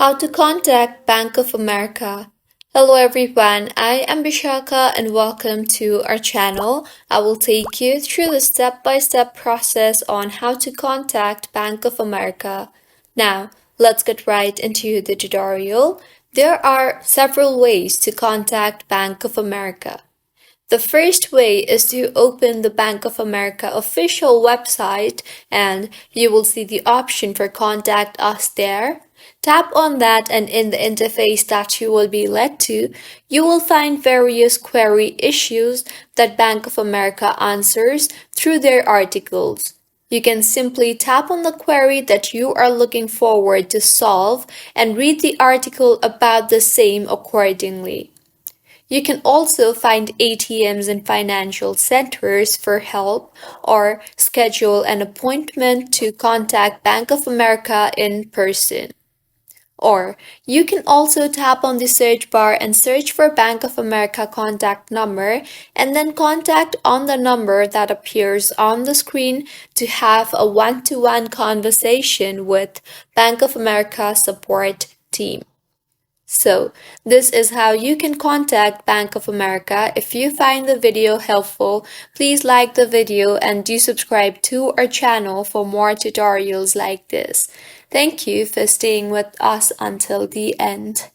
How to contact Bank of America. Hello everyone, I am Bishaka and welcome to our channel. I will take you through the step-by-step process on how to contact Bank of America. Now, let's get right into the tutorial. There are several ways to contact Bank of America. The first way is to open the Bank of America official website and you will see the option for Contact Us there. Tap on that and in the interface that you will be led to, you will find various query issues that Bank of America answers through their articles. You can simply tap on the query that you are looking forward to solve and read the article about the same accordingly. You can also find ATMs and financial centers for help or schedule an appointment to contact Bank of America in person. Or you can also tap on the search bar and search for Bank of America contact number and then contact on the number that appears on the screen to have a one-to-one conversation with Bank of America support team. So, this is how you can contact Bank of America. If you find the video helpful, please like the video and do subscribe to our channel for more tutorials like this. Thank you for staying with us until the end.